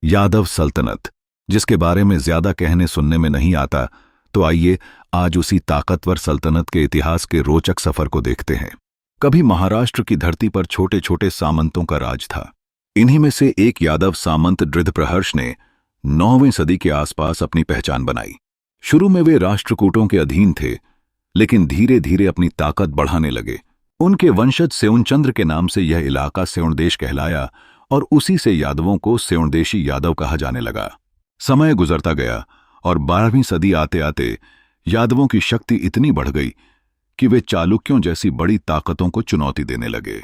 यादव सल्तनत, जिसके बारे में ज्यादा कहने सुनने में नहीं आता, तो आइए आज उसी ताकतवर सल्तनत के इतिहास के रोचक सफर को देखते हैं। कभी महाराष्ट्र की धरती पर छोटे छोटे सामंतों का राज था। इन्हीं में से एक यादव सामंत धृतप्रहर्ष ने 9वीं सदी के आसपास अपनी पहचान बनाई। शुरू में वे राष्ट्रकूटों के अधीन थे, लेकिन धीरे धीरे अपनी ताकत बढ़ाने लगे। उनके वंशज सेउनचंद्र के नाम से यह इलाका सेउणदेश कहलाया और उसी से यादवों को सेउणदेशी यादव कहा जाने लगा। समय गुजरता गया और 12वीं सदी आते आते यादवों की शक्ति इतनी बढ़ गई कि वे चालुक्यों जैसी बड़ी ताकतों को चुनौती देने लगे।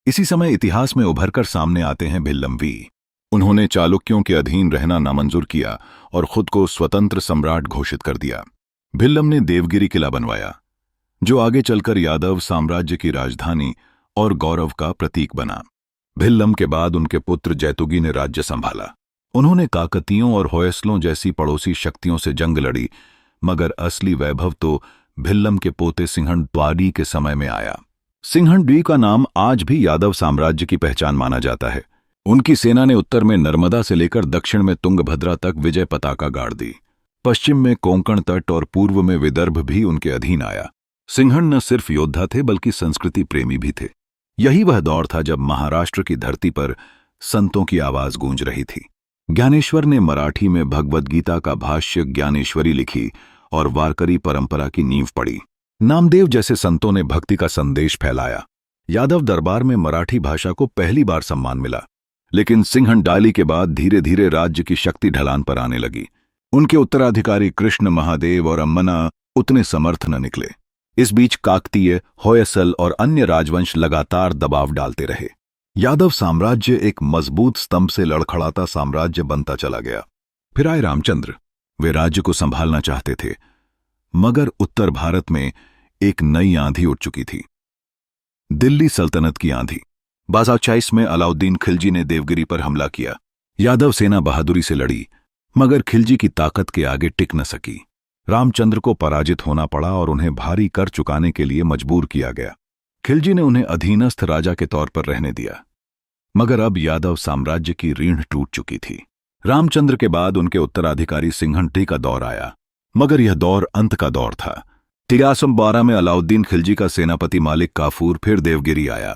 इसी समय इतिहास में उभरकर सामने आते हैं भिल्लम्वी। उन्होंने चालुक्यों के अधीन रहना नामंजूर किया और खुद को स्वतंत्र सम्राट घोषित कर दिया। भिल्लम ने देवगिरी किला बनवाया, जो आगे चलकर यादव साम्राज्य की राजधानी और गौरव का प्रतीक बना। भिल्लम के बाद उनके पुत्र जैतुगी ने राज्य संभाला। उन्होंने काकतियों और होयसलों जैसी पड़ोसी शक्तियों से जंग लड़ी, मगर असली वैभव तो भिल्लम के पोते सिंहणद्वारी के समय में आया। सिंहणद्वी का नाम आज भी यादव साम्राज्य की पहचान माना जाता है। उनकी सेना ने उत्तर में नर्मदा से लेकर दक्षिण में तुंगभद्रा तक विजय पताका गाड़ दी। पश्चिम में कोंकण तट और पूर्व में विदर्भ भी उनके अधीन आया। सिंहण न सिर्फ योद्धा थे बल्कि संस्कृति प्रेमी भी थे। यही वह दौर था जब महाराष्ट्र की धरती पर संतों की आवाज गूंज रही थी। ज्ञानेश्वर ने मराठी में भगवद गीता का भाष्य ज्ञानेश्वरी लिखी और वारकरी परंपरा की नींव पड़ी। नामदेव जैसे संतों ने भक्ति का संदेश फैलाया। यादव दरबार में मराठी भाषा को पहली बार सम्मान मिला, लेकिन सिंहणडाली के बाद धीरे धीरे राज्य की शक्ति ढलान पर आने लगी। उनके उत्तराधिकारी कृष्ण महादेव और अम्मना उतने समर्थ न निकले। इस बीच काकतीय, होयसल और अन्य राजवंश लगातार दबाव डालते रहे। यादव साम्राज्य एक मजबूत स्तंभ से लड़खड़ाता साम्राज्य बनता चला गया। फिर आए रामचंद्र। वे राज्य को संभालना चाहते थे, मगर उत्तर भारत में एक नई आंधी उठ चुकी थी, दिल्ली सल्तनत की आंधी। 1240 में अलाउद्दीन खिलजी ने देवगिरी पर हमला किया। यादव सेना बहादुरी से लड़ी, मगर खिलजी की ताकत के आगे टिक न सकी। रामचंद्र को पराजित होना पड़ा और उन्हें भारी कर चुकाने के लिए मजबूर किया गया। खिलजी ने उन्हें अधीनस्थ राजा के तौर पर रहने दिया, मगर अब यादव साम्राज्य की रीढ़ टूट चुकी थी। रामचंद्र के बाद उनके उत्तराधिकारी सिंहणटी का दौर आया, मगर यह दौर अंत का दौर था। 1312 में अलाउद्दीन खिलजी का सेनापति मालिक काफूर फिर देवगिरी आया।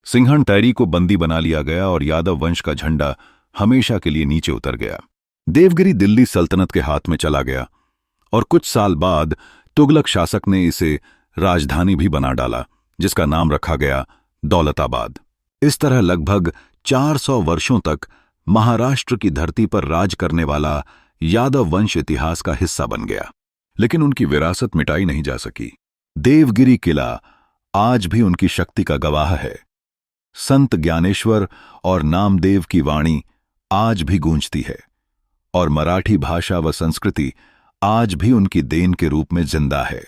सिंहणटैरी को बंदी बना लिया गया और यादव वंश का झंडा हमेशा के लिए नीचे उतर गया। देवगिरी दिल्ली सल्तनत के हाथ में चला गया और कुछ साल बाद तुगलक शासक ने इसे राजधानी भी बना डाला, जिसका नाम रखा गया दौलताबाद। इस तरह लगभग 400 वर्षों तक महाराष्ट्र की धरती पर राज करने वाला यादव वंश इतिहास का हिस्सा बन गया, लेकिन उनकी विरासत मिटाई नहीं जा सकी। देवगिरी किला आज भी उनकी शक्ति का गवाह है। संत ज्ञानेश्वर और नामदेव की वाणी आज भी गूंजती है और मराठी भाषा व संस्कृति आज भी उनकी देन के रूप में जिंदा है।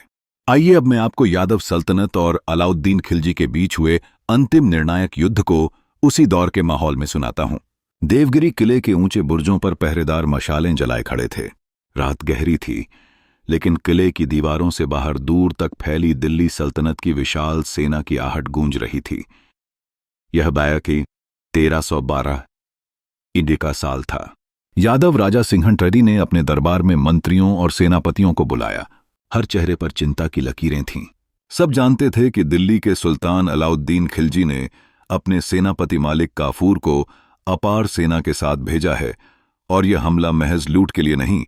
आइए अब मैं आपको यादव सल्तनत और अलाउद्दीन खिलजी के बीच हुए अंतिम निर्णायक युद्ध को उसी दौर के माहौल में सुनाता हूं। देवगिरी किले के ऊंचे बुर्जों पर पहरेदार मशालें जलाए खड़े थे। रात गहरी थी, लेकिन किले की दीवारों से बाहर दूर तक फैली दिल्ली सल्तनत की विशाल सेना की आहट गूंज रही थी। यह बैकी 1312 ईडी का साल था। यादव राजा सिंहणटरी ने अपने दरबार में मंत्रियों और सेनापतियों को बुलाया। हर चेहरे पर चिंता की लकीरें थीं। सब जानते थे कि दिल्ली के सुल्तान अलाउद्दीन खिलजी ने अपने सेनापति मालिक काफूर को अपार सेना के साथ भेजा है और यह हमला महज लूट के लिए नहीं,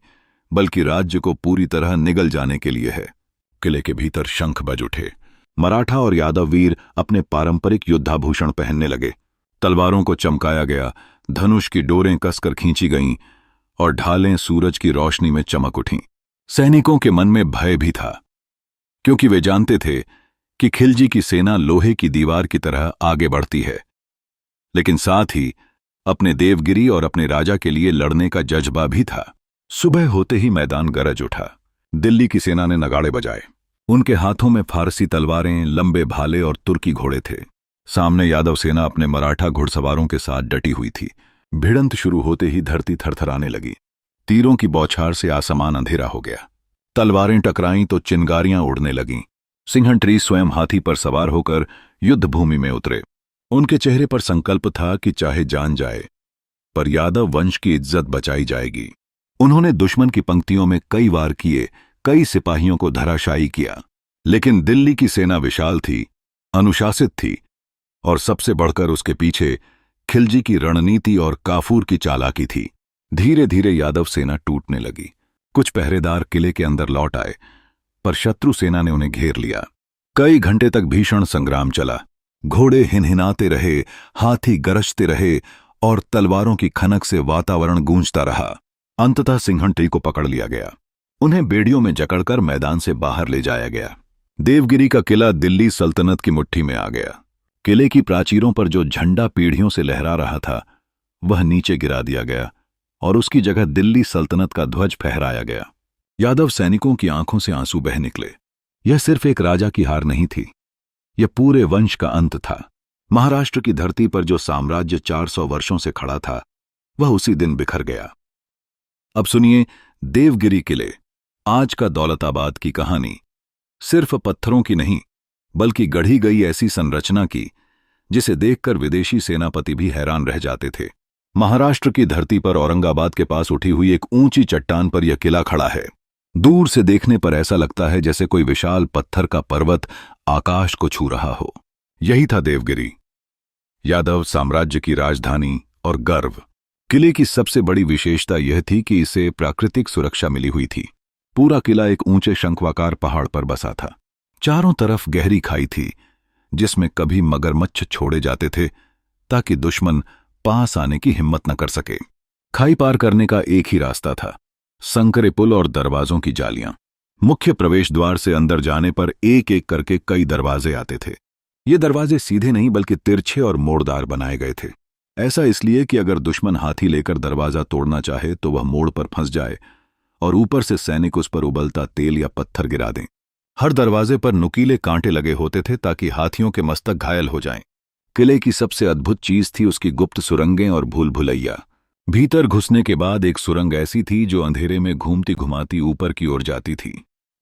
बल्कि राज्य को पूरी तरह निगल जाने के लिए है। किले के भीतर शंख बज उठे। मराठा और यादव वीर अपने पारंपरिक युद्धाभूषण पहनने लगे। तलवारों को चमकाया गया, धनुष की डोरें कसकर खींची गईं और ढालें सूरज की रोशनी में चमक उठीं। सैनिकों के मन में भय भी था, क्योंकि वे जानते थे कि खिलजी की सेना लोहे की दीवार की तरह आगे बढ़ती है, लेकिन साथ ही अपने देवगिरी और अपने राजा के लिए लड़ने का जज्बा भी था। सुबह होते ही मैदान गरज उठा। दिल्ली की सेना ने नगाड़े बजाए। उनके हाथों में फारसी तलवारें, लंबे भाले और तुर्की घोड़े थे। सामने यादव सेना अपने मराठा घुड़सवारों के साथ डटी हुई थी। भिड़ंत शुरू होते ही धरती थरथराने लगी। तीरों की बौछार से आसमान अंधेरा हो गया। तलवारें टकराईं तो चिंगारियां उड़ने लगीं। सिंहणटरी स्वयं हाथी पर सवार होकर युद्ध भूमि में उतरे। उनके चेहरे पर संकल्प था कि चाहे जान जाए पर यादव वंश की इज्जत बचाई जाएगी। उन्होंने दुश्मन की पंक्तियों में कई वार किए, कई सिपाहियों को धराशायी किया, लेकिन दिल्ली की सेना विशाल थी, अनुशासित थी और सबसे बढ़कर उसके पीछे खिलजी की रणनीति और काफूर की चालाकी थी। धीरे धीरे यादव सेना टूटने लगी। कुछ पहरेदार किले के अंदर लौट आए, पर शत्रु सेना ने उन्हें घेर लिया। कई घंटे तक भीषण संग्राम चला। घोड़े हिनहिनाते रहे, हाथी गरजते रहे और तलवारों की खनक से वातावरण गूंजता रहा। अंततः सिंहणटी को पकड़ लिया गया। उन्हें बेड़ियों में जकड़कर मैदान से बाहर ले जाया गया। देवगिरी का किला दिल्ली सल्तनत की मुट्ठी में आ गया। किले की प्राचीरों पर जो झंडा पीढ़ियों से लहरा रहा था, वह नीचे गिरा दिया गया और उसकी जगह दिल्ली सल्तनत का ध्वज फहराया गया। यादव सैनिकों की आंखों से आंसू बह निकले। यह सिर्फ एक राजा की हार नहीं थी, यह पूरे वंश का अंत था। महाराष्ट्र की धरती पर जो साम्राज्य 400 वर्षों से खड़ा था, वह उसी दिन बिखर गया। अब सुनिए देवगिरी किले, आज का दौलताबाद की कहानी। सिर्फ पत्थरों की नहीं, बल्कि गढ़ी गई ऐसी संरचना की जिसे देखकर विदेशी सेनापति भी हैरान रह जाते थे। महाराष्ट्र की धरती पर औरंगाबाद के पास उठी हुई एक ऊंची चट्टान पर यह किला खड़ा है। दूर से देखने पर ऐसा लगता है जैसे कोई विशाल पत्थर का पर्वत आकाश को छू रहा हो। यही था देवगिरी, यादव साम्राज्य की राजधानी और गर्व। किले की सबसे बड़ी विशेषता यह थी कि इसे प्राकृतिक सुरक्षा मिली हुई थी। पूरा किला एक ऊंचे शंखवाकार पहाड़ पर बसा था। चारों तरफ गहरी खाई थी, जिसमें कभी मगरमच्छ छोड़े जाते थे ताकि दुश्मन पास आने की हिम्मत न कर सके। खाई पार करने का एक ही रास्ता था, संकरे पुल और दरवाजों की जालियां। मुख्य प्रवेश द्वार से अंदर जाने पर एक एक करके कई दरवाजे आते थे। ये दरवाजे सीधे नहीं बल्कि तिरछे और मोड़दार बनाए गए थे। ऐसा इसलिए कि अगर दुश्मन हाथी लेकर दरवाजा तोड़ना चाहे तो वह मोड़ पर फंस जाए और ऊपर से सैनिक उस पर उबलता तेल या पत्थर गिरा दें। हर दरवाजे पर नुकीले कांटे लगे होते थे ताकि हाथियों के मस्तक घायल हो जाएं। किले की सबसे अद्भुत चीज थी उसकी गुप्त सुरंगें और भूल भुलैया। भीतर घुसने के बाद एक सुरंग ऐसी थी जो अंधेरे में घूमती घुमाती ऊपर की ओर जाती थी।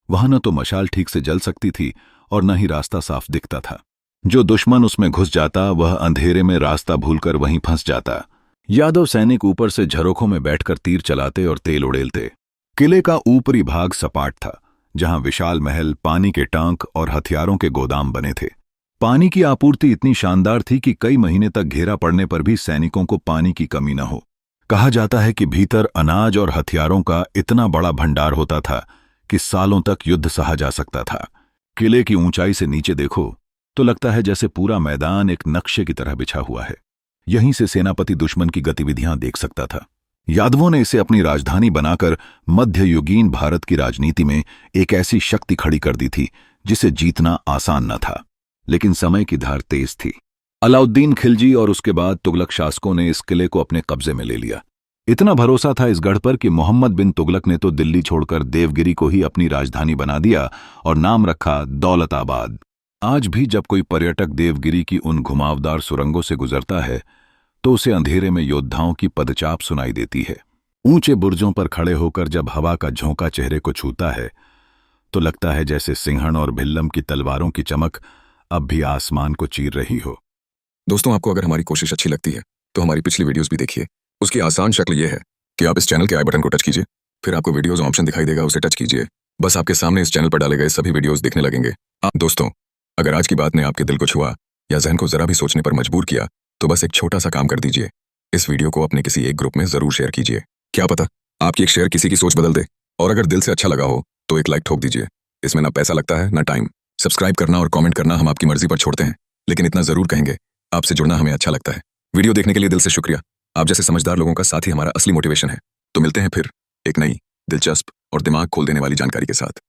वहां न तो मशाल ठीक से जल सकती थी और न ही रास्ता साफ दिखता था। जो दुश्मन उसमें घुस जाता वह अंधेरे में रास्ता भूलकर वहीं फंस जाता। यादव सैनिक ऊपर से झरोखों में बैठकर तीर चलाते और तेल उड़ेलते। किले का ऊपरी भाग सपाट था, जहां विशाल महल, पानी के टांक और हथियारों के गोदाम बने थे। पानी की आपूर्ति इतनी शानदार थी कि कई महीने तक घेरा पड़ने पर भी सैनिकों को पानी की कमी न हो। कहा जाता है कि भीतर अनाज और हथियारों का इतना बड़ा भंडार होता था कि सालों तक युद्ध सहा जा सकता था। किले की ऊंचाई से नीचे देखो तो लगता है जैसे पूरा मैदान एक नक्शे की तरह बिछा हुआ है। यहीं से सेनापति दुश्मन की गतिविधियां देख सकता था। यादवों ने इसे अपनी राजधानी बनाकर मध्ययुगीन भारत की राजनीति में एक ऐसी शक्ति खड़ी कर दी थी जिसे जीतना आसान न था। लेकिन समय की धार तेज थी। अलाउद्दीन खिलजी और उसके बाद तुगलक शासकों ने इस किले को अपने कब्जे में ले लिया। इतना भरोसा था इस गढ़ पर कि मोहम्मद बिन तुगलक ने तो दिल्ली छोड़कर देवगिरी को ही अपनी राजधानी बना दिया और नाम रखा दौलताबाद। आज भी जब कोई पर्यटक देवगिरी की उन घुमावदार सुरंगों से गुजरता है तो उसे अंधेरे में योद्धाओं की पदचाप सुनाई देती है। ऊंचे बुर्जों पर खड़े होकर जब हवा का झोंका चेहरे को छूता है तो लगता है जैसे सिंहण और भिल्लम की तलवारों की चमक अब भी आसमान को चीर रही हो। दोस्तों, आपको अगर हमारी कोशिश अच्छी लगती है तो हमारी पिछली वीडियोस भी देखिए। उसकी आसान शक्ल यह है कि आप इस चैनल के आई बटन को टच कीजिए, फिर आपको वीडियोस ऑप्शन दिखाई देगा, उसे टच कीजिए। बस आपके सामने इस चैनल पर डाले गए सभी वीडियोस दिखने लगेंगे। दोस्तों, अगर आज की बात ने आपके दिल को छुआ या जहन को जरा भी सोचने पर मजबूर किया तो बस एक छोटा सा काम कर दीजिए, इस वीडियो को अपने किसी एक ग्रुप में जरूर शेयर कीजिए। क्या पता आपकी एक शेयर किसी की सोच बदल दे। और अगर दिल से अच्छा लगा हो तो एक लाइक ठोक दीजिए। इसमें ना पैसा लगता है ना टाइम। सब्सक्राइब करना और कमेंट करना हम आपकी मर्जी पर छोड़ते हैं, लेकिन इतना जरूर कहेंगे, आपसे जुड़ना हमें अच्छा लगता है। वीडियो देखने के लिए दिल से शुक्रिया। आप जैसे समझदार लोगों का साथ ही हमारा असली मोटिवेशन है। तो मिलते हैं फिर एक नई, दिलचस्प और दिमाग खोल देने वाली जानकारी के साथ।